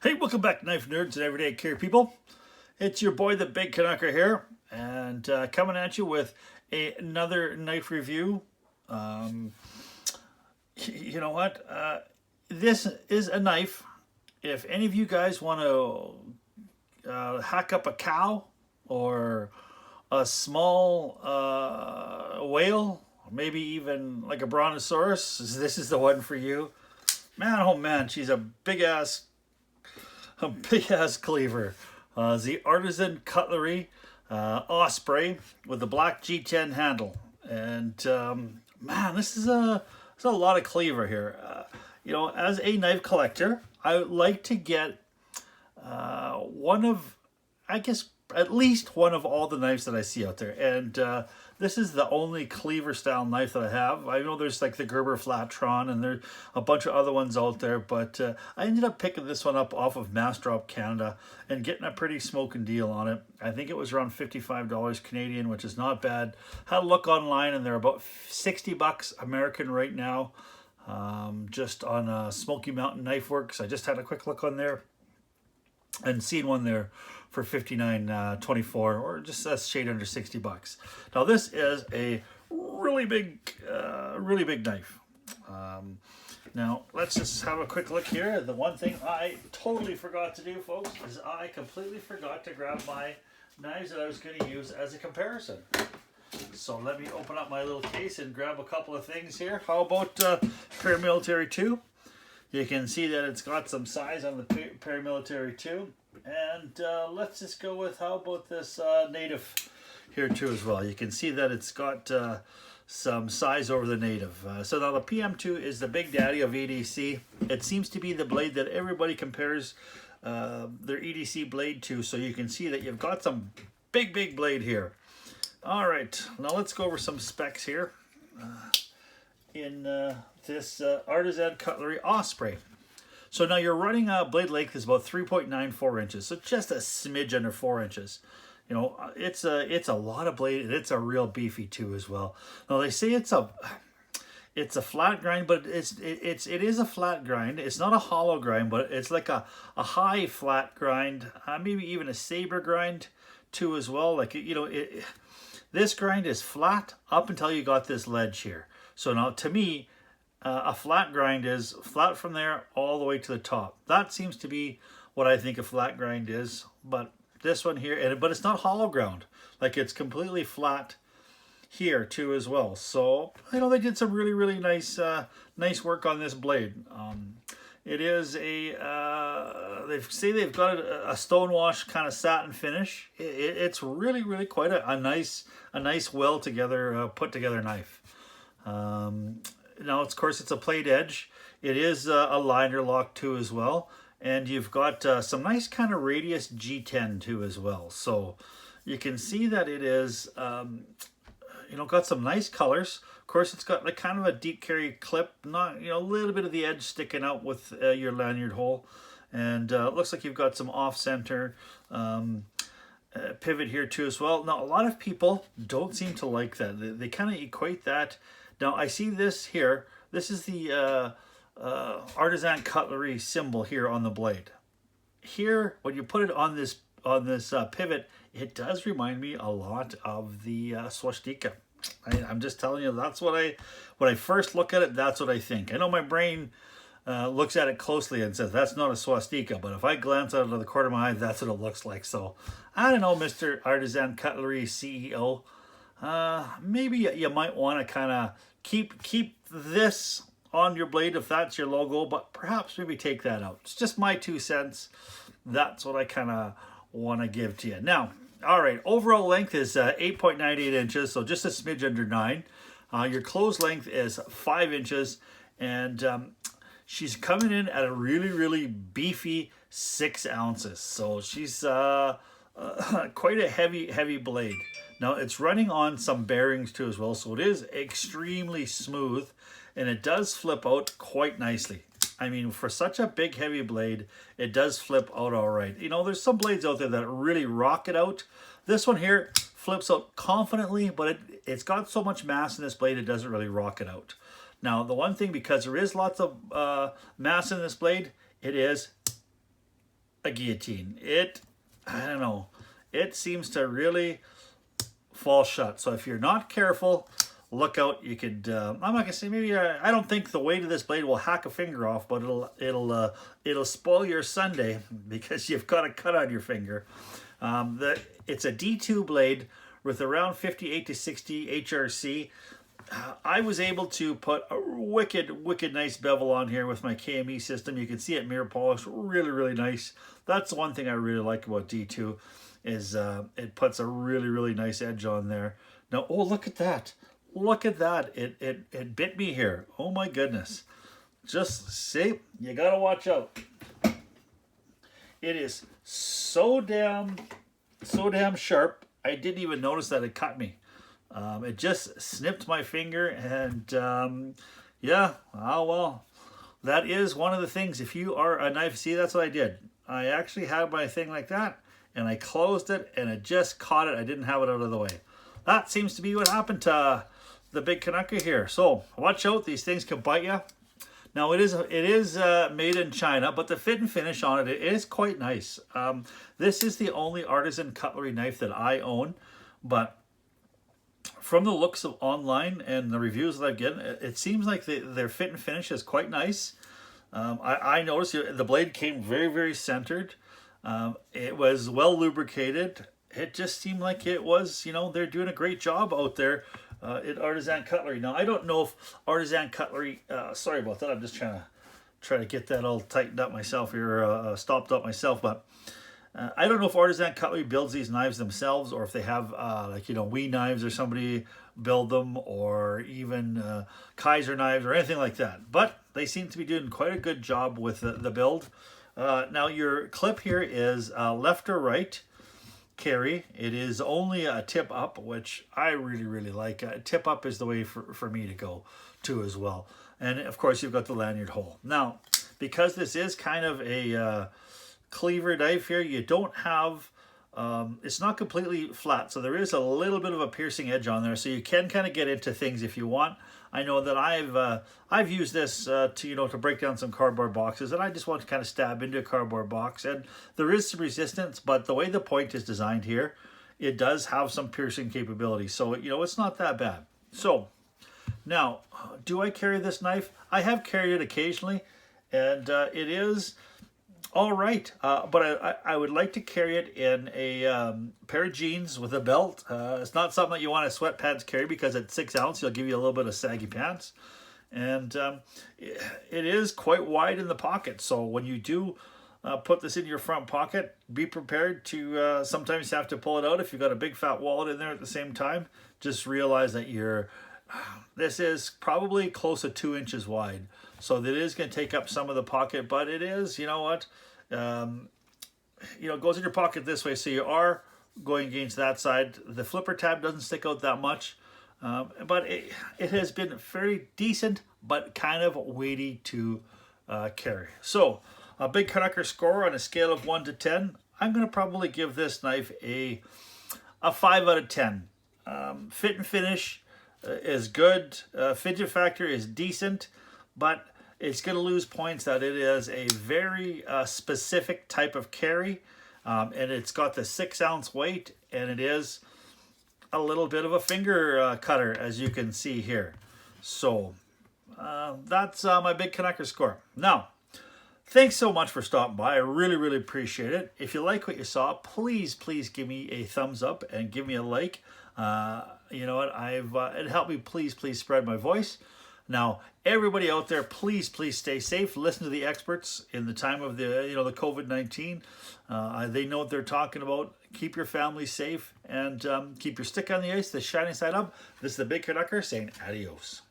Hey, welcome back, knife nerds and everyday care people. It's your boy, the Big Canucker here, and coming at you with another knife review. Um, you know what? This is a knife. If any of you guys want to hack up a cow or a small whale, maybe even like a brontosaurus, this is the one for you. Man, oh man, she's a big ass cleaver. The Artisan Cutlery Osprey with the black G10 handle. And man, there's a lot of cleaver here. As a knife collector, I would like to get one of, I guess, at least one of all the knives that I see out there. And this is the only cleaver style knife that I have. I know there's like the Gerber Flattron and there's a bunch of other ones out there, but I ended up picking this one up off of Massdrop Canada and getting a pretty smoking deal on it. I think it was around $55 Canadian, which is not bad. Had a look online and they're about 60 bucks American right now, just on Smoky Mountain Knife Works. I just had a quick look on there and seen one there for $59.24, or just a shade under 60 bucks. Now this is a really big knife. Now let's just have a quick look here. The one thing I totally forgot to do, folks, is I completely forgot to grab my knives that I was going to use as a comparison. So let me open up my little case and grab a couple of things here. How about Paramilitary 2? You can see that it's got some size on the Paramilitary 2. And let's just go with, how about this Native here too as well. You can see that it's got some size over the Native. So now the PM2 is the big daddy of EDC. It seems to be the blade that everybody compares their EDC blade to. So you can see that you've got some big blade here. All right, now let's go over some specs here in this Artisan Cutlery Osprey. So now your running blade length is about 3.94 inches, so just a smidge under 4 inches. You know, it's a lot of blade, and it's a real beefy too as well. Now they say it's a flat grind, but it is a flat grind. It's not a hollow grind, but it's like a high flat grind, maybe even a saber grind too as well. Like, you know, this grind is flat up until you got this ledge here. So now to me, a flat grind is flat from there all the way to the top. That seems to be what I think a flat grind is. But this one here, but it's not hollow ground. Like, it's completely flat here too as well. So I know they did some really nice work on this blade. It is they say they've got a stonewash kind of satin finish. It's really quite a nice well together put together knife. Now, of course, it's a plate edge. It is a liner lock too as well. And you've got some nice kind of radius G10 too as well. So you can see that it is, got some nice colors. Of course, it's got like kind of a deep carry clip, not, a little bit of the edge sticking out with your lanyard hole. And it looks like you've got some off-center pivot here too as well. Now, a lot of people don't seem to like that. They kind of equate that. Now, I see this here. This is the Artisan Cutlery symbol here on the blade. Here, when you put it on this pivot, it does remind me a lot of the swastika. I'm just telling you, that's when I first look at it, that's what I think. I know my brain looks at it closely and says, that's not a swastika, but if I glance out of the corner of my eye, that's what it looks like. So, I don't know, Mr. Artisan Cutlery CEO. Maybe you might want to kind of keep this on your blade if that's your logo, but perhaps maybe take that out. It's just my 2 cents. That's what I kind of want to give to you. Now, all right, overall length is 8.98 inches, so just a smidge under 9. Your close length is 5 inches, and she's coming in at a really beefy 6 ounces. So she's quite a heavy blade. Now, it's running on some bearings too as well, so it is extremely smooth, and it does flip out quite nicely. I mean, for such a big, heavy blade, it does flip out all right. There's some blades out there that really rock it out. This one here flips out confidently, but it's got so much mass in this blade, it doesn't really rock it out. Now, the one thing, because there is lots of mass in this blade, it is a guillotine. I don't know, it seems to really fall shut. So if you're not careful, look out. You could, I'm not gonna say maybe, I don't think the weight of this blade will hack a finger off, but it'll spoil your Sunday because you've got a cut on your finger. It's a D2 blade with around 58 to 60 HRC. I was able to put a wicked nice bevel on here with my KME system. You can see it mirror polished, really nice. That's the one thing I really like about D2 is it puts a really nice edge on there. Now, oh, look at that. Look at that. It bit me here. Oh my goodness. Just see, you gotta watch out. It is so damn sharp. I didn't even notice that it cut me. It just snipped my finger, and yeah, oh well. That is one of the things. If you are a knife, see, that's what I did. I actually had my thing like that, and I closed it, and it just caught it. I didn't have it out of the way. That seems to be what happened to the big Canucker here. So watch out, these things can bite you. Now it is made in China, but the fit and finish on it is quite nice. This is the only artisan cutlery knife that I own, but from the looks of online and the reviews that I've gotten, it seems like their fit and finish is quite nice. I noticed the blade came very centered. It was well lubricated. It just seemed like it was, you know, they're doing a great job out there at Artisan Cutlery. Now, I don't know if Artisan Cutlery, sorry about that, I'm just trying to get that all tightened up myself here, stopped up myself, but I don't know if Artisan Cutlery builds these knives themselves, or if they have, like, you know, Wee Knives or somebody build them, or even Kaiser Knives or anything like that. But they seem to be doing quite a good job with the build. Now, your clip here is left or right carry. It is only a tip up, which I really like. Tip up is the way for me to go too as well. And of course, you've got the lanyard hole. Now, because this is kind of a cleaver knife here, you don't have, it's not completely flat, so there is a little bit of a piercing edge on there, so you can kind of get into things if you want. I know that I've used this to, you know, to break down some cardboard boxes, and I just want to kind of stab into a cardboard box, and there is some resistance, but the way the point is designed here, it does have some piercing capability, so, you know, it's not that bad. So now, do I carry this knife? I have carried it occasionally, and it is all right, but I would like to carry it in a pair of jeans with a belt. It's not something that you want to sweatpants carry, because at 6 ounce, you'll give you a little bit of saggy pants. And it is quite wide in the pocket. So when you do put this in your front pocket, be prepared to sometimes have to pull it out if you've got a big fat wallet in there at the same time. Just realize that this is probably close to 2 inches wide. So that is going to take up some of the pocket, but it is, you know what, you know, it goes in your pocket this way, so you are going against that side. The flipper tab doesn't stick out that much, but it has been very decent, but kind of weighty to carry. So a big Canucker score on a scale of 1 to 10, I'm going to probably give this knife a 5 out of 10. Fit and finish is good. Fidget factor is decent, but it's going to lose points that it is a very specific type of carry, and it's got the 6 ounce weight, and it is a little bit of a finger cutter, as you can see here. So that's my big Canucker score. Now, thanks so much for stopping by. I really appreciate it. If you like what you saw, please give me a thumbs up and give me a like. You know what, it helped me please spread my voice. Now, everybody out there, please stay safe. Listen to the experts in the time of the, you know, the COVID-19. They know what they're talking about. Keep your family safe, and keep your stick on the ice, the shining side up. This is the Big Canucker saying adios.